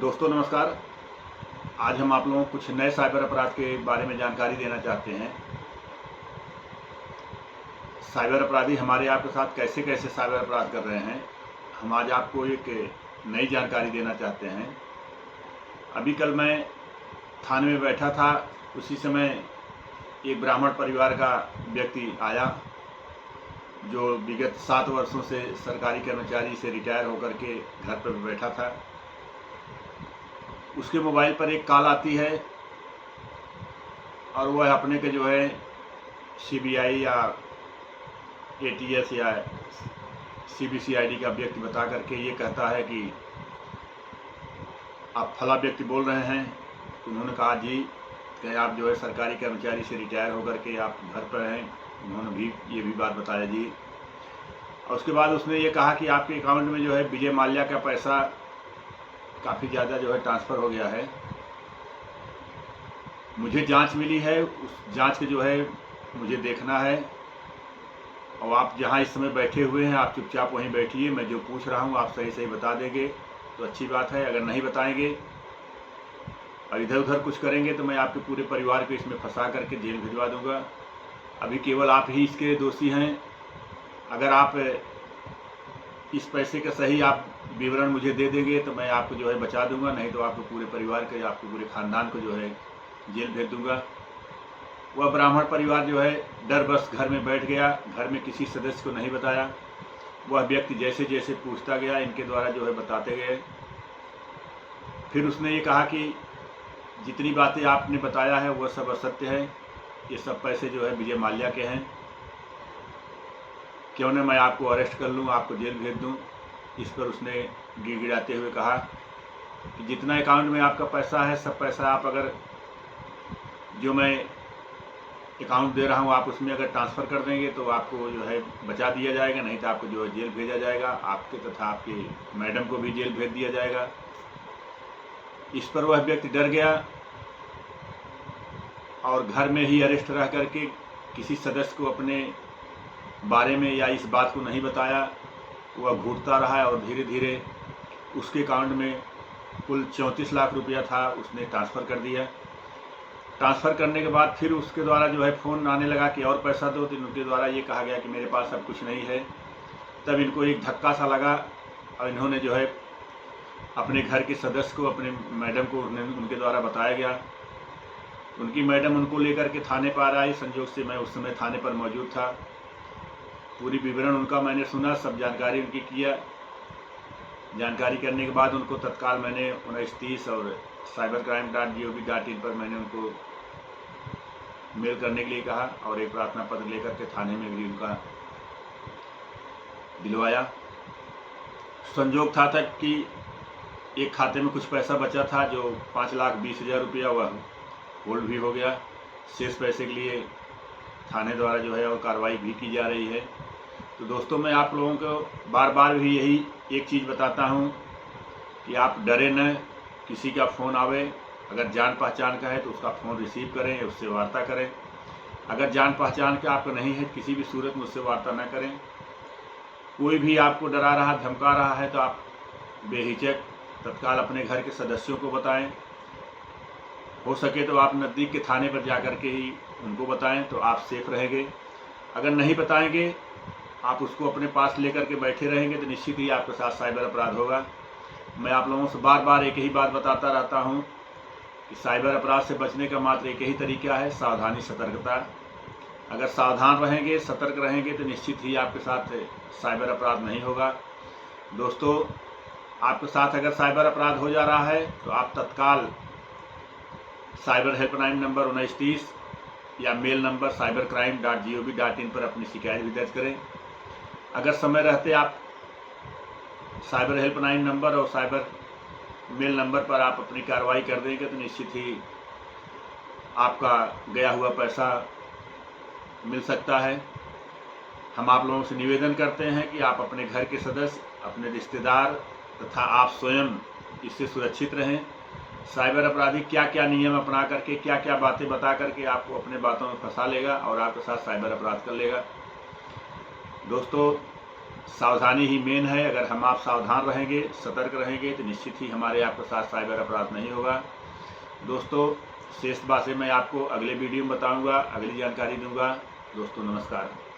दोस्तों नमस्कार। आज हम आप लोगों को कुछ नए साइबर अपराध के बारे में जानकारी देना चाहते हैं। साइबर अपराधी हमारे आपके साथ कैसे कैसे साइबर अपराध कर रहे हैं, हम आज आपको एक नई जानकारी देना चाहते हैं। अभी कल मैं थाने में बैठा था, उसी समय एक ब्राह्मण परिवार का व्यक्ति आया जो विगत 7 वर्षों से सरकारी कर्मचारी से रिटायर होकर के घर पर बैठा था। उसके मोबाइल पर एक कॉल आती है और वह अपने के जो है सीबीआई या एटीएस या सीबीसीआईडी का व्यक्ति बता करके ये कहता है कि आप फला व्यक्ति बोल रहे हैं। उन्होंने कहा जी कि आप जो है सरकारी कर्मचारी से रिटायर होकर के आप घर पर हैं। उन्होंने भी ये भी बात बताया जी। और उसके बाद उसने ये कहा कि आपके अकाउंट में जो है विजय माल्या का पैसा काफ़ी ज़्यादा जो है ट्रांसफ़र हो गया है। मुझे जांच मिली है, उस जांच के जो है मुझे देखना है और आप जहां इस समय बैठे हुए हैं आप चुपचाप वहीं बैठिए। मैं जो पूछ रहा हूं आप सही सही बता देंगे तो अच्छी बात है, अगर नहीं बताएंगे और इधर उधर कुछ करेंगे तो मैं आपके पूरे परिवार को इसमें फंसा करके जेल भिजवा दूंगा। अभी केवल आप ही इसके दोषी हैं। अगर आप इस पैसे का सही आप विवरण मुझे दे देंगे तो मैं आपको जो है बचा दूंगा, नहीं तो आपको पूरे परिवार के आपके पूरे ख़ानदान को जो है जेल भेज दूंगा। वह ब्राह्मण परिवार जो है डर बस घर में बैठ गया, घर में किसी सदस्य को नहीं बताया। वह व्यक्ति जैसे जैसे पूछता गया इनके द्वारा जो है बताते गए। फिर उसने ये कहा कि जितनी बातें आपने बताया है वह सब असत्य है, ये सब पैसे जो है विजय माल्या के हैं। क्यों न मैं आपको अरेस्ट कर लूँ, आपको जेल भेज दूँ। इस पर उसने गिड़गिड़ाते हुए कहा कि जितना अकाउंट में आपका पैसा है सब पैसा आप अगर जो मैं अकाउंट दे रहा हूँ आप उसमें अगर ट्रांसफ़र कर देंगे तो आपको जो है बचा दिया जाएगा, नहीं तो आपको जो है जेल भेजा जाएगा। आपके तथा आपकी मैडम को भी जेल भेज दिया जाएगा। इस पर वह व्यक्ति डर गया और घर में ही अरेस्ट रह करके किसी सदस्य को अपने बारे में या इस बात को नहीं बताया। वह घूरता रहा और धीरे धीरे उसके अकाउंट में कुल 34 लाख रुपया था, उसने ट्रांसफ़र कर दिया। ट्रांसफ़र करने के बाद फिर उसके द्वारा जो है फ़ोन आने लगा कि और पैसा दो, तो उनके द्वारा ये कहा गया कि मेरे पास अब कुछ नहीं है। तब इनको एक धक्का सा लगा और इन्होंने जो है अपने घर के सदस्य को, अपने मैडम को उनके द्वारा बताया गया। उनकी मैडम उनको लेकर के थाने पर आई। संयोग से मैं उस समय थाने पर मौजूद था। पूरी विवरण उनका मैंने सुना, सब जानकारी उनकी किया। जानकारी करने के बाद उनको तत्काल मैंने 1930 और cybercrime.gov.in पर मैंने उनको मेल करने के लिए कहा और एक प्रार्थना पत्र लेकर के थाने में भी उनका दिलवाया। संजोग था तक कि एक खाते में कुछ पैसा बचा था जो 5,20,000 रुपया वह होल्ड भी हो गया। शेष पैसे के लिए थाने द्वारा जो है और कार्रवाई भी की जा रही है। तो दोस्तों मैं आप लोगों को बार बार भी यही एक चीज़ बताता हूँ कि आप डरे न। किसी का फ़ोन आवे, अगर जान पहचान का है तो उसका फ़ोन रिसीव करें, उससे वार्ता करें। अगर जान पहचान का आपका नहीं है किसी भी सूरत में उससे वार्ता न करें। कोई भी आपको डरा रहा, धमका रहा है तो आप बेहिचक तत्काल अपने घर के सदस्यों को बताएं। हो सके तो आप नज़दीक के थाने पर जाकर के ही उनको बताएं तो आप सेफ रहेंगे। अगर नहीं बताएंगे, आप उसको अपने पास लेकर के बैठे रहेंगे तो निश्चित ही आपके साथ साइबर अपराध होगा। मैं आप लोगों से बार बार एक ही बात बताता रहता हूं कि साइबर अपराध से बचने का मात्र एक ही तरीका है, सावधानी, सतर्कता। अगर सावधान रहेंगे, सतर्क रहेंगे तो निश्चित ही आपके साथ साइबर अपराध नहीं होगा। दोस्तों आपके साथ अगर साइबर अपराध हो जा रहा है तो आप तत्काल साइबर हेल्पलाइन नंबर 1930 या मेल नंबर cybercrime.gov.in पर अपनी शिकायत भी दर्ज करें। अगर समय रहते आप साइबर हेल्पलाइन नंबर और साइबर मेल नंबर पर आप अपनी कार्रवाई कर देंगे तो निश्चित ही आपका गया हुआ पैसा मिल सकता है। हम आप लोगों से निवेदन करते हैं कि आप अपने घर के सदस्य, अपने रिश्तेदार तथा आप स्वयं इससे सुरक्षित रहें। साइबर अपराधी क्या क्या नियम अपना करके, क्या क्या बातें बता करके आपको अपने बातों में फंसा लेगा और आपके साथ साइबर अपराध कर लेगा। दोस्तों सावधानी ही मेन है। अगर हम आप सावधान रहेंगे, सतर्क रहेंगे, तो निश्चित ही हमारे आपके साथ साइबर अपराध नहीं होगा। दोस्तों, शेष बातें मैं आपको अगले वीडियो में बताऊंगा, अगली जानकारी दूंगा। दोस्तों नमस्कार।